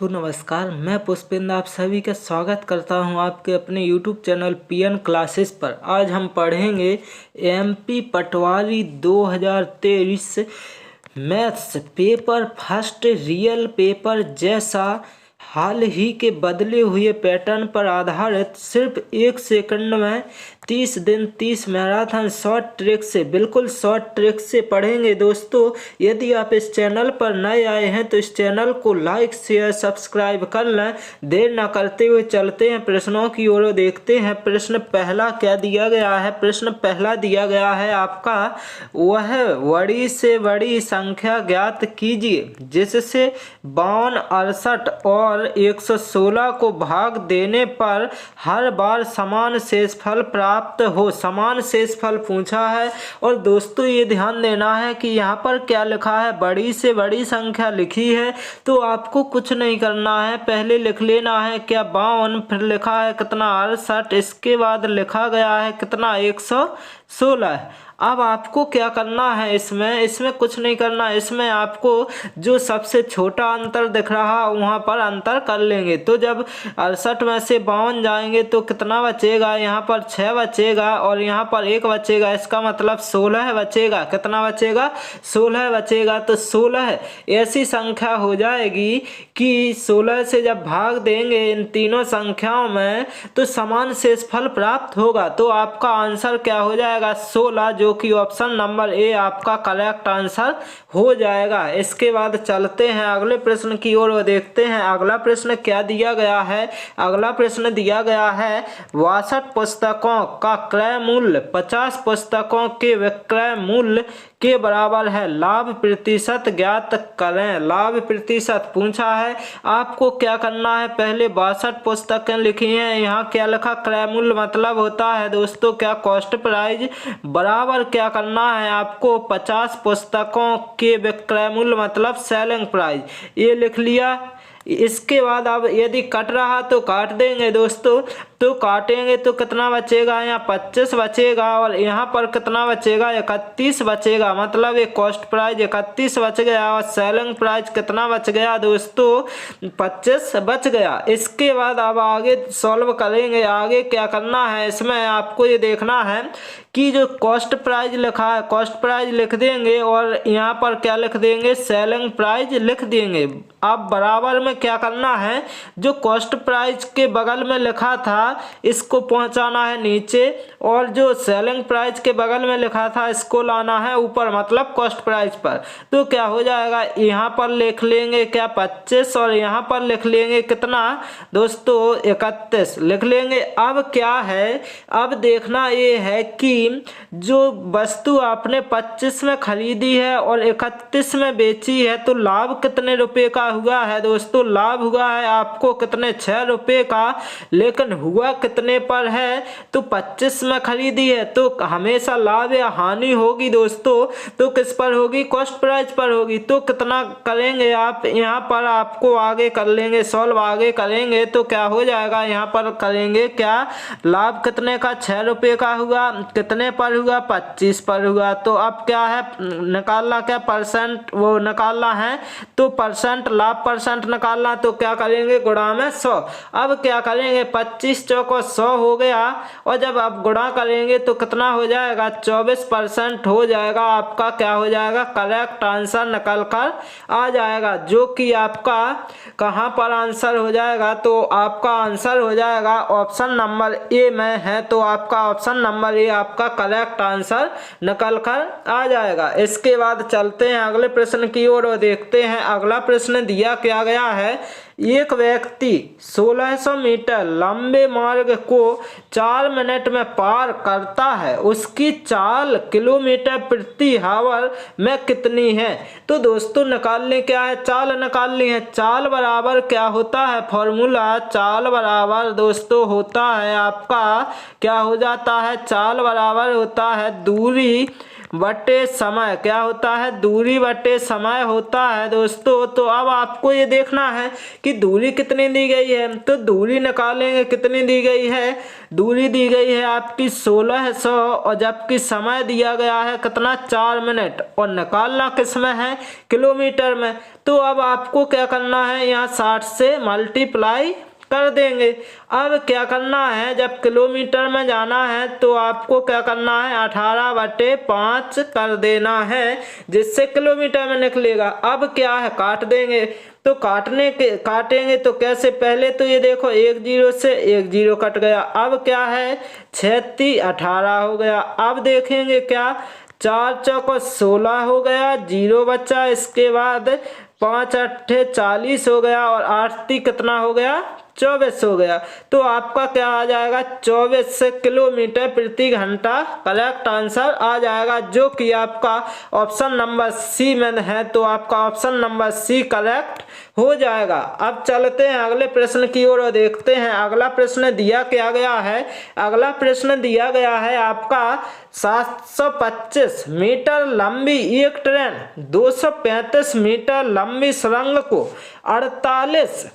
तो नमस्कार, मैं पुष्पेंद्र आप सभी का स्वागत करता हूं आपके अपने YouTube चैनल पीएन क्लासेस पर। आज हम पढ़ेंगे एमपी पटवारी 2023 maths paper first real paper जैसा हाल ही के बदले हुए पैटर्न पर आधारित सिर्फ 1 सेकंड में 30 दिन 30 मैराथन शॉर्ट ट्रिक से बिल्कुल शॉर्ट ट्रिक से पढ़ेंगे। दोस्तों, यदि आप इस चैनल पर नए आए हैं तो इस चैनल को लाइक शेयर सब्सक्राइब कर लें। देर न करते हुए चलते हैं प्रश्नों की ओर, देखते हैं प्रश्न पहला क्या दिया गया है। प्रश्न पहला दिया गया है आपका, वह बड़ी से बड़ी संख्या ज्ञात कीजिए जिससे 52, 68 और 116 को भाग देने पर हर बार समान शेषफल प्राप्त हो। समान शेषफल पूछा है। और दोस्तों, ये ध्यान देना है कि यहाँ पर क्या लिखा है, बड़ी से बड़ी संख्या लिखी है तो आपको कुछ नहीं करना है, पहले लिख लेना है क्या 52, फिर लिखा है कितना 68, इसके बाद लिखा गया है कितना 116। अब आपको क्या करना है, इसमें कुछ नहीं करना। इसमें आपको जो सबसे छोटा अंतर दिख रहा वहाँ पर अंतर कर लेंगे। तो जब 68 में से 52 जाएंगे तो कितना बचेगा, यहाँ पर 6 बचेगा और यहाँ पर 1 बचेगा, इसका मतलब 16 बचेगा। कितना बचेगा, 16 बचेगा। तो 16 ऐसी संख्या हो जाएगी कि 16 से जब भाग देंगे इन तीनों संख्याओं में तो समान शेषफल प्राप्त होगा। तो आपका आंसर क्या हो जाएगा, 16, जो कि ऑप्शन नंबर ए आपका करेक्ट आंसर हो जाएगा। इसके बाद चलते हैं अगले प्रश्न की ओर और देखते हैं अगला प्रश्न क्या दिया गया है। अगला प्रश्न दिया गया है, 62 पुस्तकों का क्रय मूल्य 50 पुस्तकों के विक्रय मूल्य के बराबर है, लाभ प्रतिशत ज्ञात करें। लाभ प्रतिशत पूछा है। आपको क्या करना है, पहले 62 पुस्तकें लिखी हैं, यहाँ क्या लिखा, क्रय मूल्य मतलब होता है दोस्तों क्या, कॉस्ट प्राइस, बराबर क्या करना है आपको 50 पुस्तकों के विक्रय मूल्य मतलब सेलिंग प्राइस, ये लिख लिया। इसके बाद अब यदि कट रहा तो काट देंगे दोस्तों। तो काटेंगे तो कितना बचेगा, यहाँ 25 बचेगा और यहाँ पर कितना बचेगा, 31 बचेगा। मतलब ये कॉस्ट प्राइस 31 बच गया और सेलिंग प्राइस कितना बच गया दोस्तों, 25 बच गया। इसके बाद अब आगे सॉल्व करेंगे। आगे क्या करना है, इसमें आपको ये देखना है कि जो कॉस्ट प्राइस लिखा है, कॉस्ट प्राइस लिख देंगे और यहाँ पर क्या लिख देंगे, सेलिंग प्राइस लिख देंगे। अब बराबर में क्या करना है, जो कॉस्ट प्राइस के बगल में लिखा था इसको पहुंचाना है नीचे और जो सेलिंग प्राइस के बगल में लिखा था इसको लाना है ऊपर, मतलब कॉस्ट प्राइस पर। तो क्या हो जाएगा, यहाँ पर लिख लेंगे क्या 25 और यहाँ पर लिख लेंगे कितना दोस्तों 31 लिख लेंगे। अब क्या है, अब देखना ये है कि जो वस्तु आपने 25 में खरीदी है और 31 में बेची है तो लाभ कितने रुपए का हुआ है दोस्तों, लाभ हुआ है आपको कितने 6 रुपए का। लेकिन हुआ कितने पर है, तो 25 में खरीदी है तो हमेशा लाभ या हानि होगी दोस्तों, तो किस पर होगी, कॉस्ट प्राइस पर होगी। तो कितना करेंगे आप, यहाँ पर आपको आगे कर लेंगे, सॉल्व आगे करेंगे तो क्या हो जाएगा, यहाँ पर करेंगे क्या, लाभ कितने का 6 रुपए का हुआ, कितने पर हुआ 25 पर हुआ। तो अब क्या है, निकालना क्या परसेंट, वो निकालना है तो परसेंट, लाभ परसेंट निकालना। तो क्या करेंगे, गुणा में 100। अब क्या करेंगे, 25 चौको 100 हो गया और जब आप गुणा करेंगे तो कितना हो जाएगा, 24% हो जाएगा। आपका क्या हो जाएगा, करेक्ट आंसर निकल कर आ जाएगा, जो कि आपका कहाँ पर आंसर हो जाएगा, तो आपका आंसर हो जाएगा ऑप्शन नंबर ए में है। तो आपका ऑप्शन नंबर ए आपका करेक्ट आंसर निकल कर आ जाएगा। इसके बाद चलते हैं अगले प्रश्न की ओर और देखते हैं अगला प्रश्न दिया क्या गया है। एक व्यक्ति 1600 मीटर लंबे मार्ग को 4 मिनट में पार करता है, उसकी चाल किलोमीटर प्रति आवर में कितनी है। तो दोस्तों निकालने क्या है, चाल निकालनी है। चाल बराबर क्या होता है, फॉर्मूला, चाल बराबर दोस्तों होता है आपका क्या हो जाता है, चाल बराबर होता है दूरी बटे समय क्या होता है, दूरी बटे समय होता है दोस्तों। तो अब आपको ये देखना है कि दूरी कितनी दी गई है, तो दूरी निकालेंगे। कितनी दी गई है, दूरी दी गई है आपकी 1600 और जबकि समय दिया गया है कितना, 4 मिनट, और निकालना किस में है, किलोमीटर में। तो अब आपको क्या करना है, यहाँ 60 से मल्टीप्लाई कर देंगे। अब क्या करना है, जब किलोमीटर में जाना है तो आपको क्या करना है, 18/5 कर देना है, जिससे किलोमीटर में निकलेगा। अब क्या है, काट देंगे। तो काटेंगे तो कैसे, पहले तो ये देखो 1 0 से 1 0 कट गया। अब क्या है, 6 18 हो गया। अब देखेंगे क्या, 4 चौको 16 हो गया, 0 बचा। इसके बाद 5 8 40 हो गया और 8 कितना हो गया, 24 हो गया। तो आपका क्या आ जाएगा, 24 किलोमीटर प्रति घंटा करेक्ट आंसर आ जाएगा, जो कि आपका ऑप्शन नंबर सी में है। तो आपका ऑप्शन नंबर सी करेक्ट हो जाएगा। अब चलते हैं अगले प्रश्न की ओर और देखते हैं अगला प्रश्न दिया क्या गया है। अगला प्रश्न दिया गया है आपका 725 मीटर लंबी एक ट्रेन 235 मीटर लंबी सुरंग को 48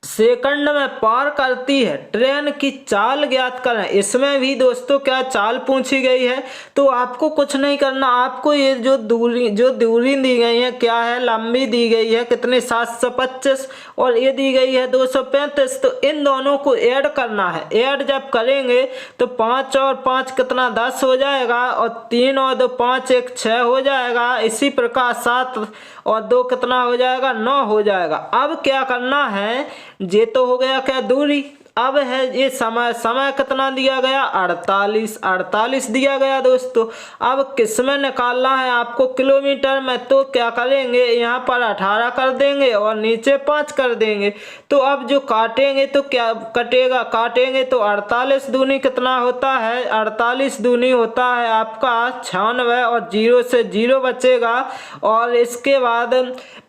सेकंड में पार करती है, ट्रेन की चाल ज्ञात करें। इसमें भी दोस्तों क्या चाल पूछी गई है। तो आपको कुछ नहीं करना, आपको ये जो दूरी दी गई है क्या है, लंबी दी गई है कितनी, 725 और ये दी गई है 235। तो इन दोनों को ऐड करना है। ऐड जब करेंगे तो 5 और 5 कितना, 10 हो जाएगा, और 3 और 2 5 1 6 हो जाएगा। इसी प्रकार 7 और 2 कितना हो जाएगा, 9 हो जाएगा। अब क्या करना है, ये तो हो गया क्या, दूरी। अब है ये समय कितना दिया गया, 48 दिया गया दोस्तों। अब किस में निकालना है आपको, किलोमीटर में। तो क्या करेंगे, यहाँ पर 18 कर देंगे और नीचे 5 कर देंगे। तो अब जो काटेंगे तो क्या कटेगा, काटेंगे तो 48 दूनी कितना होता है, 48 दूनी होता है आपका 96 और 0 से 0 बचेगा। और इसके बाद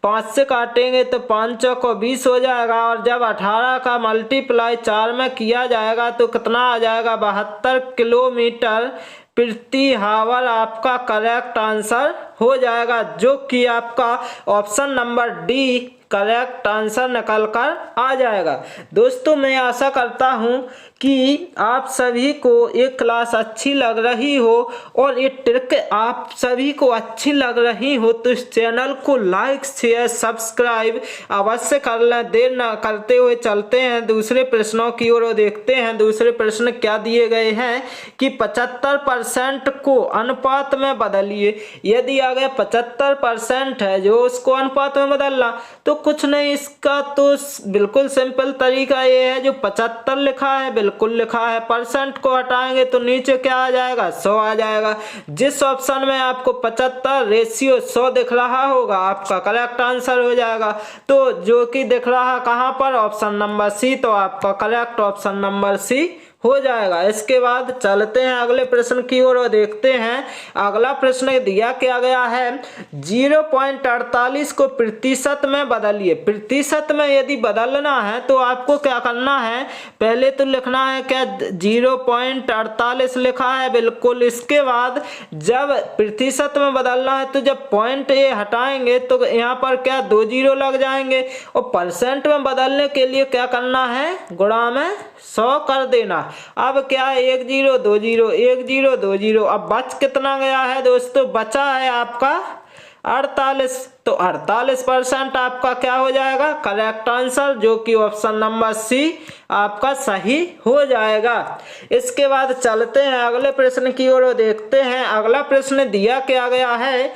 5 से काटेंगे तो 5 चौको 20 हो जाएगा, और जब 18 का मल्टीप्लाई 4 में किया जाएगा तो कितना आ जाएगा, 72 किलोमीटर प्रति हावर आपका करेक्ट आंसर हो जाएगा, जो कि आपका option number D correct answer निकल कर आ जाएगा। दोस्तों मैं आशा करता हूं कि आप सभी को ये क्लास अच्छी लग रही हो और ये ट्रिक आप सभी को अच्छी लग रही हो, तो इस चैनल को लाइक शेयर सब्सक्राइब अवश्य कर लें। देर न करते हुए चलते हैं दूसरे प्रश्नों की ओर और देखते हैं दूसरे प्रश्न क्या दिए गए हैं कि 75% को अनुपात में बदलिए। यदि आ गया 75% है जो उसको अनुपात में बदलना, तो कुछ नहीं, इसका तो बिल्कुल सिंपल तरीका ये है, जो 75 लिखा है बिल्कुल लिखा है, परसेंट को हटाएंगे तो नीचे क्या आ जाएगा, 100 आ जाएगा। जिस ऑप्शन में आपको 75 रेशियो 100 दिख रहा होगा आपका करेक्ट आंसर हो जाएगा। तो जो कि दिख रहा कहाँ पर, ऑप्शन नंबर सी, तो आपका करेक्ट ऑप्शन नंबर सी हो जाएगा। इसके बाद चलते हैं अगले प्रश्न की ओर और देखते हैं अगला प्रश्न दिया क्या गया है, 0.48 को प्रतिशत में बदलिए। प्रतिशत में यदि बदलना है तो आपको क्या करना है, पहले तो लिखना है क्या, 0.48 लिखा है बिल्कुल। इसके बाद जब प्रतिशत में बदलना है तो जब पॉइंट ये हटाएंगे तो यहाँ पर क्या 2 0 लग जाएंगे, और परसेंट में बदलने के लिए क्या करना है, गुणा में 100 कर देना। अब क्या है, 1 0 2 0 1 0 2 0। अब बच कितना गया है दोस्तों, बचा है आपका 48। तो 48% आपका क्या हो जाएगा, करेक्ट आंसर, जो कि ऑप्शन नंबर सी आपका सही हो जाएगा। इसके बाद चलते हैं अगले प्रश्न की ओर और देखते हैं अगला प्रश्न दिया क्या गया है,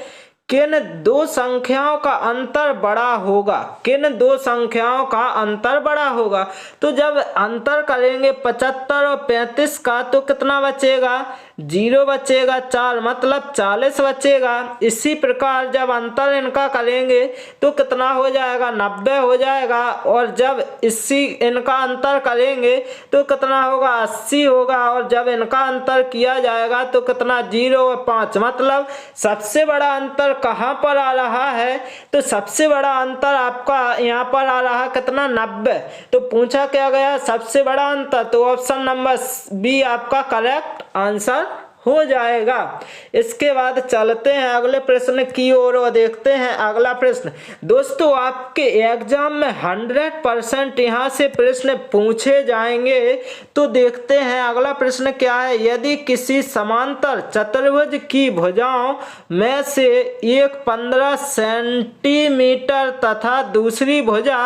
किन दो संख्याओं का अंतर बड़ा होगा, किन दो संख्याओं का अंतर बड़ा होगा। तो जब अंतर करेंगे 75 और 35 का तो कितना बचेगा, 0 बचेगा, 4 मतलब 40 बचेगा। इसी प्रकार जब अंतर इनका करेंगे तो कितना हो जाएगा, 90 हो जाएगा, और जब इसी इनका अंतर करेंगे तो कितना होगा, 80 होगा, और जब इनका अंतर किया जाएगा तो कितना, 0 और 5 मतलब सबसे बड़ा अंतर कहां पर आ रहा है, तो सबसे बड़ा अंतर आपका यहां पर आ रहा कितना, 90। तो पूछा क्या गया सबसे बड़ा अंतर, तो ऑप्शन नंबर बी आपका करेक्ट आंसर हो जाएगा। इसके बाद चलते हैं अगले प्रश्न की ओर और देखते हैं अगला प्रश्न। दोस्तों आपके एग्जाम में 100% यहाँ से प्रश्न पूछे जाएंगे। तो देखते हैं अगला प्रश्न क्या है। यदि किसी समांतर चतुर्भुज की भुजाओं में से एक 15 सेंटीमीटर तथा दूसरी भुजा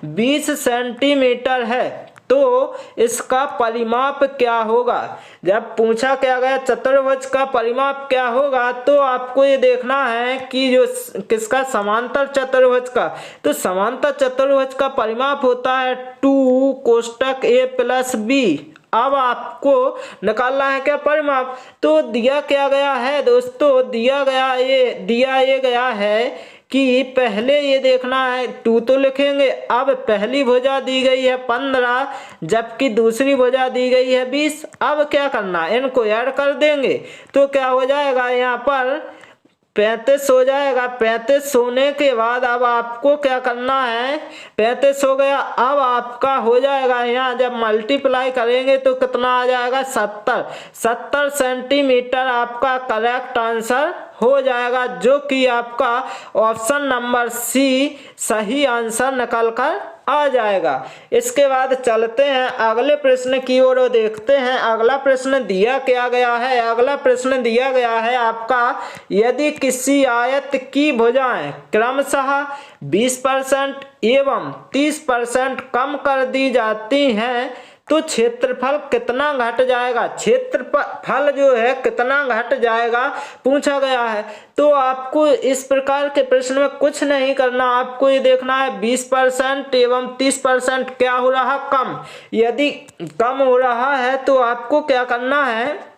20 सेंटीमीटर है तो इसका परिमाप क्या होगा। जब पूछा क्या गया चतुर्भुज का परिमाप क्या होगा, तो आपको ये देखना है कि जो किसका, समांतर चतुर्भुज का। तो समांतर चतुर्भुज का परिमाप होता है 2 कोष्टक a प्लस b। अब आपको निकालना है क्या परिमाप। तो दिया क्या गया है दोस्तों, दिया ये गया है कि पहले ये देखना है 2 तो लिखेंगे। अब पहली भुजा दी गई है 15 जबकि दूसरी भुजा दी गई है 20। अब क्या करना है, इनको ऐड कर देंगे तो क्या हो जाएगा, यहाँ पर 35 हो जाएगा। 35 होने के बाद अब आपको क्या करना है, 35 हो गया। अब आपका हो जाएगा, यहाँ जब मल्टीप्लाई करेंगे तो कितना आ जाएगा, 70 सेंटीमीटर आपका करेक्ट आंसर हो जाएगा, जो कि आपका ऑप्शन नंबर सी सही आंसर निकल कर आ जाएगा। इसके बाद चलते हैं अगले प्रश्न की ओर और देखते हैं अगला प्रश्न दिया क्या गया है। अगला प्रश्न दिया गया है आपका, यदि किसी आयत की भुजाएं क्रमशः 20% एवं 30% कम कर दी जाती हैं तो क्षेत्रफल कितना घट जाएगा। क्षेत्रफल जो है कितना घट जाएगा पूछा गया है। तो आपको इस प्रकार के प्रश्न में कुछ नहीं करना, आपको ये देखना है 20% एवं 30% क्या हो रहा, कम। यदि कम हो रहा है तो आपको क्या करना है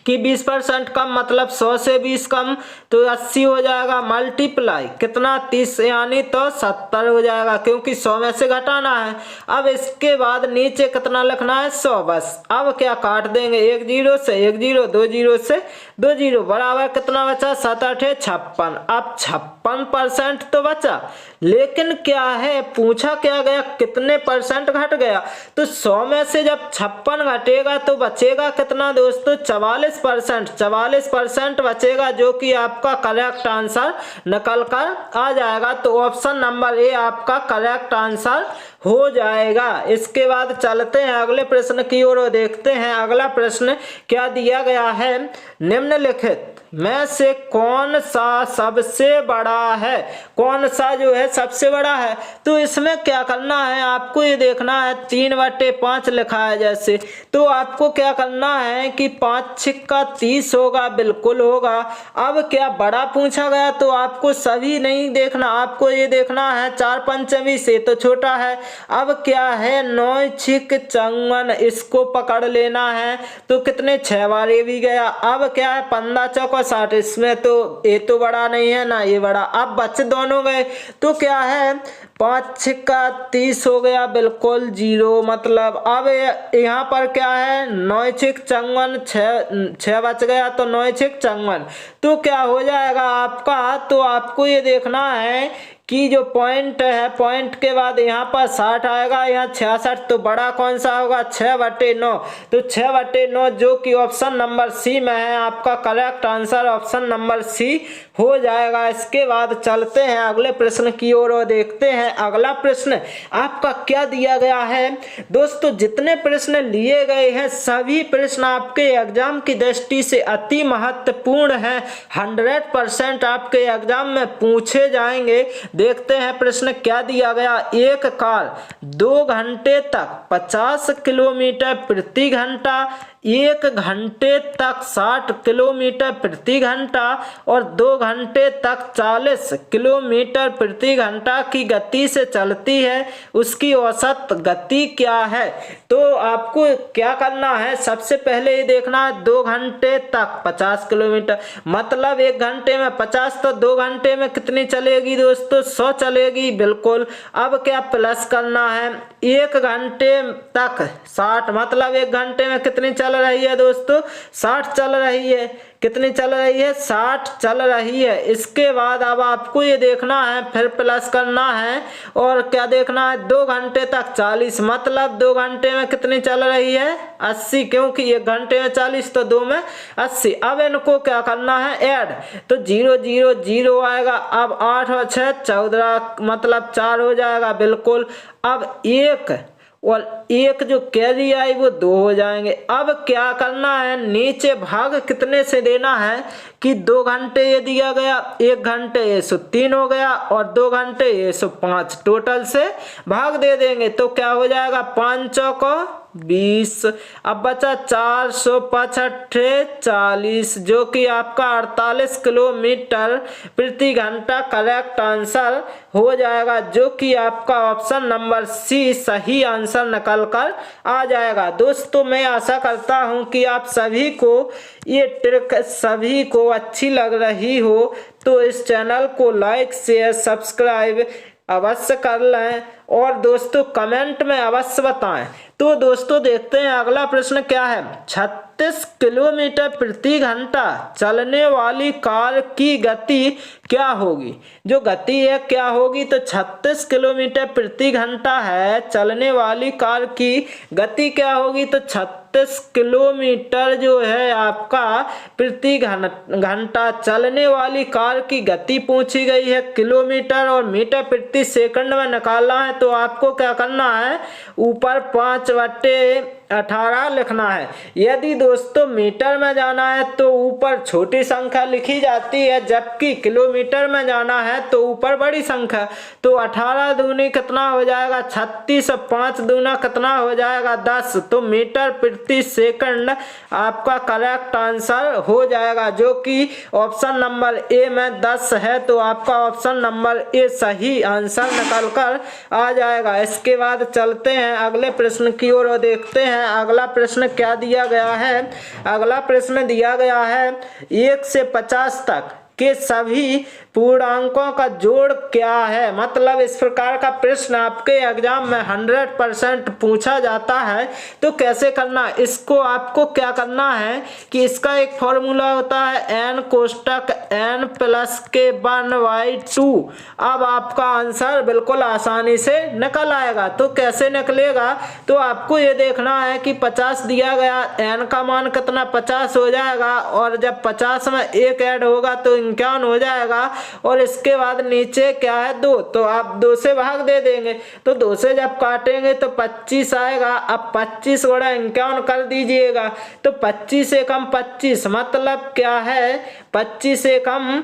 कि 20% कम मतलब 100 से 20 कम तो 80 हो जाएगा, मल्टीप्लाई कितना 30 यानी तो 70 हो जाएगा, क्योंकि 100 में से घटाना है। अब इसके बाद नीचे कितना लिखना है, 100 बस। अब क्या काट देंगे, 1 0 से 1 0, 2 0 से 2 0 बराबर कितना बचा, 7 8 56। अब 56% तो बचा, लेकिन क्या है पूछा क्या गया कितने परसेंट घट गया। तो 100 में से जब 56 घटेगा तो बचेगा कितना दोस्तों, 44% बचेगा, जो कि आपका करेक्ट आंसर निकल कर आ जाएगा। तो ऑप्शन नंबर ए आपका करेक्ट आंसर हो जाएगा। इसके बाद चलते हैं अगले प्रश्न की ओर देखते हैं अगला प्रश्न क्या दिया गया है। निम्नलिखित में से कौन सा सबसे बड़ा है, कौन सा जो है सबसे बड़ा है। तो इसमें क्या करना है, आपको ये देखना है 3/5 लिखा है जैसे, तो आपको क्या करना है कि 5 छिक्का 30 होगा, बिल्कुल होगा। अब क्या बड़ा पूछा गया तो आपको सभी नहीं देखना, आपको ये देखना है 4 पंचमी से तो छोटा है। अब क्या है 9 छिक 54, इसको पकड़ लेना है तो कितने 6 बार ये भी गया। अब क्या है 15 चौका 60, इसमें तो ये तो बड़ा नहीं है ना ये बड़ा। अब बच्चे दोनों गए तो क्या है 5 छिक्का 30 हो गया, बिल्कुल 0 मतलब। अब यहाँ पर क्या है 9 छिक 54, 6 बच गया तो 9 छिक 54 तो क्या हो जाएगा आपका। तो आपको ये देखना है कि जो पॉइंट है, पॉइंट के बाद यहाँ पर 60 आएगा, यहाँ 66, तो बड़ा कौन सा होगा 6/9। तो 6/9 जो कि ऑप्शन नंबर सी में है, आपका correct answer option number C हो जाएगा। इसके बाद चलते हैं अगले प्रश्न की ओर और देखते हैं अगला प्रश्न आपका क्या दिया गया है। दोस्तों जितने प्रश्न लिए गए हैं सभी प्रश्न आपके एग्जाम की दृष्टि से अति महत्वपूर्ण है, 100% आपके एग्जाम में पूछे जाएंगे। देखते हैं प्रश्न क्या दिया गया। एक कार 2 घंटे तक 50 किलोमीटर प्रति घंटा, 1 घंटे तक 60 किलोमीटर प्रति घंटा और 2 घंटे तक 40 किलोमीटर प्रति घंटा की गति से चलती है, उसकी औसत गति क्या है। तो आपको क्या करना है, सबसे पहले ये देखना है 2 घंटे तक 50 किलोमीटर मतलब 1 घंटे में 50, तो 2 घंटे में कितनी चलेगी दोस्तों 100 चलेगी, बिल्कुल। अब क्या प्लस करना है, 1 घंटे तक 60 मतलब 1 घंटे में कितनी चल रही है दोस्तों 60 चल रही है। कितनी चल रही है, 60 चल रही है। इसके बाद अब आपको ये देखना है, फिर प्लस करना है और क्या देखना है, 2 घंटे तक 40, मतलब 2 घंटे में कितनी चल रही है, 80, क्योंकि 1 घंटे में 40 तो 2 में 80। अब इनको क्या करना है, ऐड, तो 0 0 0 आएगा। अब 8 और 6 14, मतलब 4 हो जाएगा बिल्कुल। अब 1 और 1 जो कैरी आई वो 2 हो जाएंगे। अब क्या करना है, नीचे भाग कितने से देना है कि 2 घंटे ये दिया गया, 1 घंटे ये 3 हो गया और 2 घंटे ये 5, टोटल से भाग दे देंगे तो क्या हो जाएगा, 5 चौको 20। अब बचा 465 40, जो कि आपका 48 किलोमीटर प्रति घंटा करेक्ट आंसर हो जाएगा, जो कि आपका ऑप्शन नंबर सी सही आंसर निकल कर आ जाएगा। दोस्तों मैं आशा करता हूं कि आप सभी को ये ट्रिक सभी को अच्छी लग रही हो, तो इस चैनल को लाइक शेयर सब्सक्राइब अवश्य कर लें और दोस्तों कमेंट में अवश्य बताएं। तो दोस्तों देखते हैं अगला प्रश्न क्या है। 36 किलोमीटर प्रति घंटा चलने वाली कार की गति क्या होगी, जो गति है क्या होगी, तो 36 किलोमीटर प्रति घंटा है चलने वाली कार की गति क्या होगी, तो 36 किलोमीटर जो है आपका प्रति घंटा चलने वाली कार की गति पूछी गई है। किलोमीटर और मीटर प्रति सेकंड में निकालना है, तो आपको क्या करना है, ऊपर 5/18 लिखना है। यदि दोस्तों मीटर में जाना है तो ऊपर छोटी संख्या लिखी जाती है, जबकि किलोमीटर में जाना है तो ऊपर बड़ी संख्या। तो 18 दूनी कितना हो जाएगा, 36, 5 दूना कितना हो जाएगा, 10। तो मीटर प्रति सेकंड आपका करेक्ट आंसर हो जाएगा, जो कि ऑप्शन नंबर ए में 10 है। तो आपका ऑप्शन नंबर ए सही आंसर निकल कर आ जाएगा। इसके बाद चलते हैं अगले प्रश्न की ओर और देखते हैं अगला प्रश्न क्या दिया गया है। अगला प्रश्न दिया गया है 1 से 50 तक के सभी पूर्णांकों का जोड़ क्या है। मतलब इस प्रकार का प्रश्न आपके एग्जाम में 100% पूछा जाता है। तो कैसे करना, इसको आपको क्या करना है कि इसका एक फॉर्मूला होता है n कोष्टक n प्लस के 1/2। अब आपका आंसर बिल्कुल आसानी से निकल आएगा। तो कैसे निकलेगा, तो आपको ये देखना है कि 50 दिया गया, n का मान कितना 50 हो जाएगा और जब 50 में 1 ऐड होगा तो 51 हो जाएगा और इसके बाद नीचे क्या है 2, तो आप 2 से भाग दे देंगे। तो 2 से जब काटेंगे तो 25 आएगा। अब 25 गुणा 51 कर दीजिएगा, तो 25 से कम 25 मतलब क्या है, 25 से कम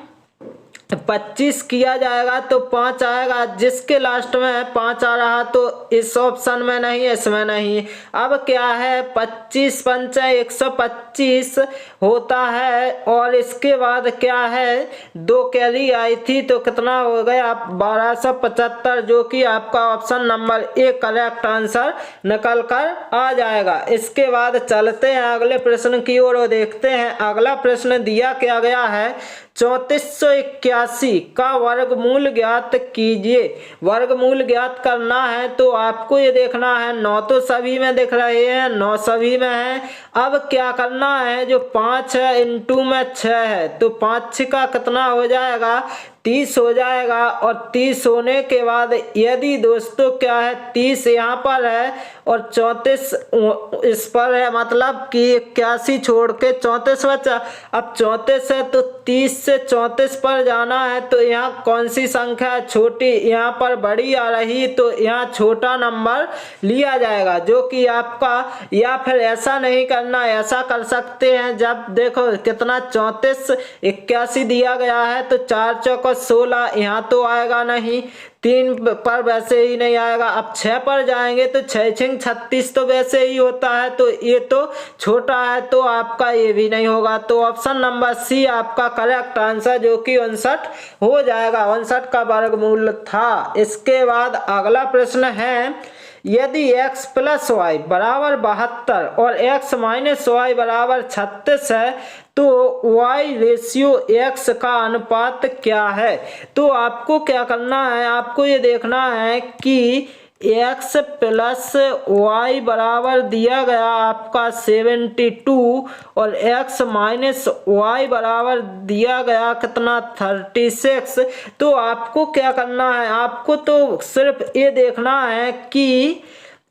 25 किया जाएगा तो 5 आएगा। जिसके लास्ट में 5 आ रहा तो इस ऑप्शन में नहीं, इसमें नहीं। अब क्या है, 25 पंच 125 होता है और इसके बाद क्या है, 2 कैरी आई थी तो कितना हो गया 1275, जो कि आपका option number A correct answer निकल कर आ जाएगा। इसके बाद चलते हैं अगले प्रश्न की ओर और देखते हैं अगला प्रश्न दिया क्या गया है। 3481 का वर्गमूल ज्ञात कीजिए। वर्गमूल ज्ञात करना है तो आपको ये देखना है, 9 तो सभी में दिख रहे हैं, 9 सभी में है। अब क्या करना है, जो 5 है इंटू में 6 है तो 5 6 का कितना हो जाएगा 30 हो जाएगा। और 30 होने के बाद यदि दोस्तों क्या है 30 यहाँ पर है और 34 इस पर है, मतलब कि 81 छोड़ के 34 बचा। अब 34 है तो 30 से 34 पर जाना है, तो यहाँ कौन सी संख्या छोटी, यहाँ पर बड़ी आ रही तो यहाँ छोटा नंबर लिया जाएगा, जो कि आपका, या फिर ऐसा नहीं करना, ऐसा कर सकते हैं। जब देखो कितना 34 81 दिया गया है तो 4 चौको 16, यहाँ तो आएगा नहीं, 3 पर वैसे ही नहीं आएगा। अब 6 पर जाएंगे तो 6 6 36 तो वैसे ही होता है, तो ये तो छोटा है तो आपका ये भी नहीं होगा। तो ऑप्शन नंबर सी आपका करेक्ट आंसर, जो कि 59 हो जाएगा। 59 का वर्गमूल था। इसके बाद अगला प्रश्न है, यदि x प्लस वाई बराबर 72 और x माइनस वाई बराबर 36 है तो y रेशियो x का अनुपात क्या है। तो आपको क्या करना है, आपको ये देखना है कि x प्लस वाई बराबर दिया गया आपका 72 और x माइनस वाई बराबर दिया गया कितना 36। तो आपको क्या करना है, आपको तो सिर्फ ये देखना है कि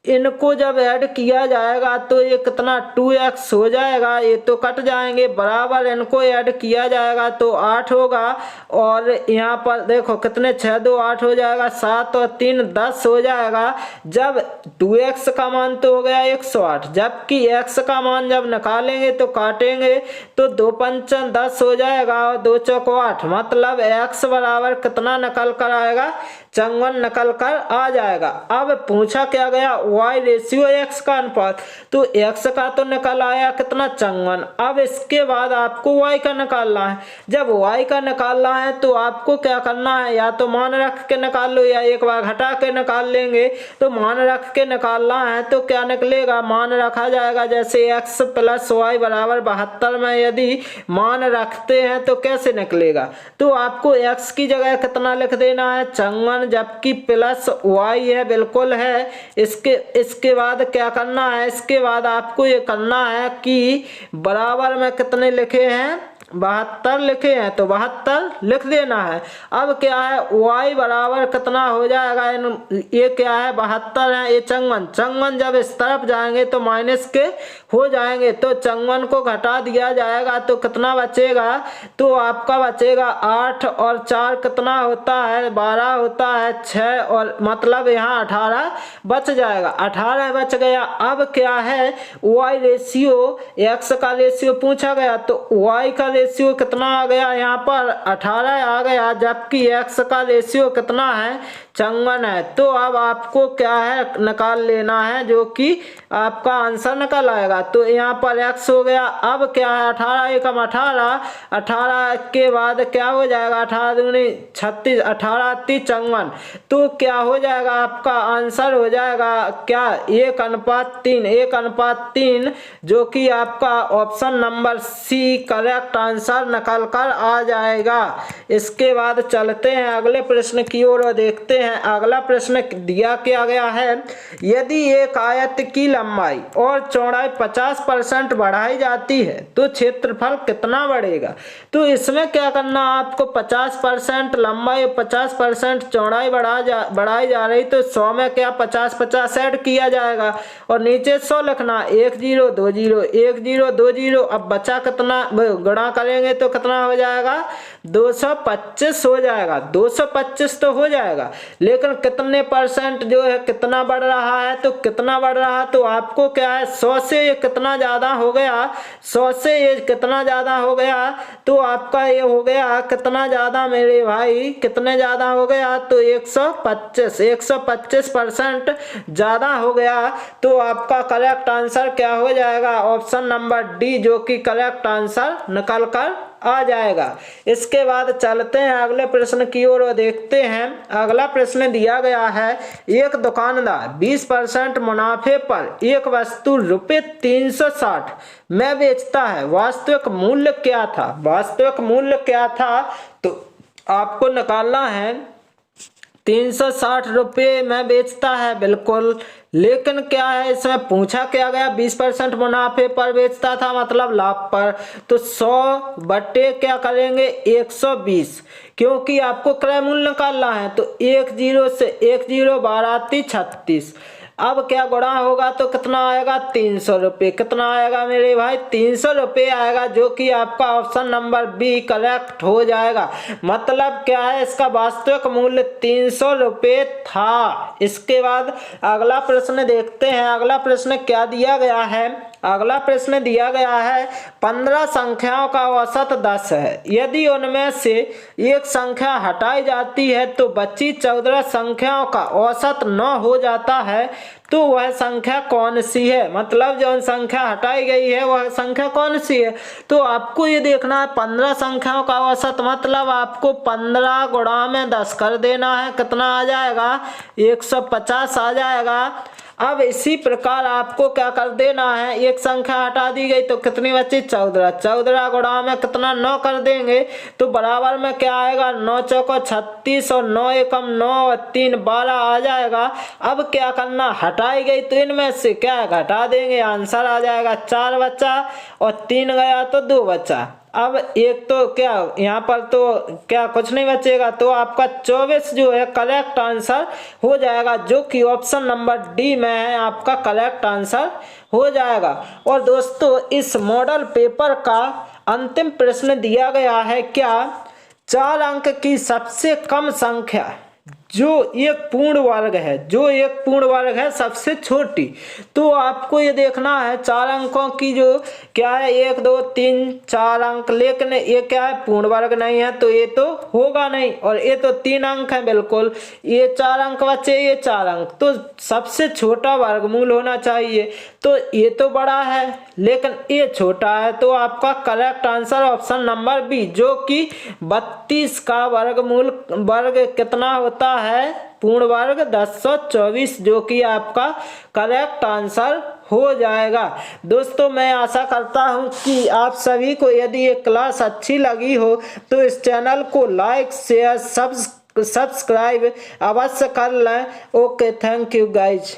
इनको जब ऐड किया जाएगा तो ये कितना 2x हो जाएगा, ये तो कट जाएंगे, बराबर इनको ऐड किया जाएगा तो 8 होगा। और यहाँ पर देखो कितने 6 2 8 हो जाएगा, 7 और 3 10 हो जाएगा। जब 2x का मान तो हो गया 108, जबकि x का मान जब निकालेंगे तो काटेंगे तो 2 5 10 हो जाएगा और 2 चौक 8, मतलब x बराबर कितना निकल कर आएगा, 54 निकल कर आ जाएगा। अब पूछा क्या गया, y रेशियो x का अनुपात, तो x का तो निकल आया कितना 54। अब इसके बाद आपको y का निकालना है। जब y का निकालना है तो आपको क्या करना है, या तो मान रख के निकाल लो या एक बार घटा के निकाल लेंगे। तो मान रख के निकालना है तो क्या निकलेगा, मान रखा जाएगा जैसे x प्लस वाई बराबर 72 में यदि मान रखते हैं तो कैसे निकलेगा, तो आपको x की जगह कितना लिख देना है 54, जबकि प्लस वाई है बिल्कुल है। इसके बाद क्या करना है, इसके बाद आपको ये करना है कि बराबर में कितने लिखे हैं 72 लिखे हैं तो 72 लिख देना है। अब क्या है y बराबर कितना हो जाएगा, ये क्या है 72 है, ये 54 जब इस तरफ जाएंगे तो माइनस के हो जाएंगे, तो 54 को घटा दिया जाएगा तो कितना बचेगा, तो आपका बचेगा 8 और 4 कितना होता है 12 होता है 6 और मतलब यहाँ 18 बच जाएगा, 18 बच गया। अब क्या है y रेशियो x का रेशियो पूछा गया तो y का रेशियो कितना आ गया, यहाँ पर 18 आ गया, जबकि x का रेशियो कितना है 54 है। तो अब आपको क्या है निकाल लेना है, जो कि आपका आंसर निकल आएगा। तो यहाँ पर x हो गया, अब क्या है 18 एकम 18, 18 के बाद क्या हो जाएगा 18 दूनी 36, 18 3 54, तो क्या हो जाएगा आपका आंसर हो जाएगा क्या 1:3, 1:3, जो कि आपका option number C correct answer निकल कर आ जाएगा। इसके बाद चलते हैं अगले प्रश्न की ओर और देखते हैं अगला प्रश्न दिया क्या गया है। यदि एक आयत की लंबाई और चौड़ाई 50% बढ़ाई जाती है तो क्षेत्रफल कितना बढ़ेगा। तो इसमें क्या करना, आपको 50% लंबाई 50% चौड़ाई बढ़ाई जा रही, तो 100 में क्या 50-50 ऐड किया जाएगा और नीचे 100 लिखना, 1 0 2 0 1 0 2 0। अब बचा कितना गुणा करेंगे तो कितना हो जाएगा 225 हो जाएगा, 225 तो हो जाएगा, लेकिन कितने परसेंट जो है कितना बढ़ रहा है, तो कितना बढ़ रहा है, तो आपको क्या है 100 से ये कितना ज्यादा हो गया, 100 से ये कितना ज्यादा हो गया, तो आपका ये हो गया कितना ज्यादा मेरे भाई, कितने ज्यादा हो गया, तो 125% ज्यादा हो गया। तो आपका करेक्ट आंसर क्या हो जाएगा, ऑप्शन नंबर डी, जो कि करेक्ट आंसर निकल कर आ जाएगा। इसके बाद चलते हैं अगले प्रश्न की ओर और देखते हैं अगला प्रश्न दिया गया है। एक दुकानदार 20% मुनाफे पर एक वस्तु ₹360 में बेचता है, वास्तविक मूल्य क्या था, वास्तविक मूल्य क्या था, तो आपको निकालना है 360 रुपये में बेचता है बिल्कुल, लेकिन क्या है इसमें पूछा क्या गया 20% मुनाफे पर बेचता था मतलब लाभ पर, तो 100 बटे क्या करेंगे 120, क्योंकि आपको क्रय मूल्य निकालना है। तो 1 0 से 1 0 12 36, अब क्या गुणा होगा तो कितना आएगा 300 रुपये, कितना आएगा मेरे भाई 300 रुपये आएगा, जो कि आपका ऑप्शन नंबर बी करेक्ट हो जाएगा। मतलब क्या है इसका वास्तविक मूल्य 300 रुपये था। इसके बाद अगला प्रश्न देखते हैं, अगला प्रश्न क्या दिया गया है। अगला प्रश्न दिया गया है 15 संख्याओं का औसत 10 है, यदि उनमें से एक संख्या हटाई जाती है तो बची 14 संख्याओं का औसत 9 हो जाता है, तो वह संख्या कौन सी है, मतलब जो संख्या हटाई गई है वह संख्या कौन सी है। तो आपको ये देखना है 15 संख्याओं का औसत, मतलब आपको 15 गुणा में 10 कर देना है, कितना आ जाएगा 150 आ जाएगा। अब इसी प्रकार आपको क्या कर देना है, एक संख्या हटा दी गई तो कितनी बची 14, 14 गुणा में कितना 9 कर देंगे तो बराबर में क्या आएगा 9 चौको 36 और 9 एकम 9 और 3 12 आ जाएगा। अब क्या करना, हटाई गई तो इनमें से क्या घटा देंगे, आंसर आ जाएगा 4 बचा और 3 गया तो 2 बचा। अब एक तो क्या यहाँ पर तो क्या कुछ नहीं बचेगा, तो आपका 24 जो है करेक्ट आंसर हो जाएगा, जो कि ऑप्शन नंबर डी में है आपका करेक्ट आंसर हो जाएगा। और दोस्तों इस मॉडल पेपर का अंतिम प्रश्न दिया गया है क्या, 4 अंक की सबसे कम संख्या जो एक पूर्ण वर्ग है, जो एक पूर्ण वर्ग है सबसे छोटी। तो आपको ये देखना है 4 अंकों की जो क्या है 1 2 3 4 अंक, लेकिन ये क्या है पूर्ण वर्ग नहीं है तो ये तो होगा नहीं, और ये तो 3 अंक है बिल्कुल, ये 4 अंक बचे, ये 4 अंक, तो सबसे छोटा वर्गमूल होना चाहिए। तो ये तो बड़ा है लेकिन ये छोटा है, तो आपका correct answer option number B, जो कि 32 का वर्गमूल वर्ग कितना होता है पूर्ण वर्ग 1024, जो कि आपका करेक्ट आंसर हो जाएगा। दोस्तों मैं आशा करता हूं कि आप सभी को यदि ये क्लास अच्छी लगी हो तो इस चैनल को लाइक शेयर सब्सक्राइब अवश्य कर लें। Okay, thank you guys.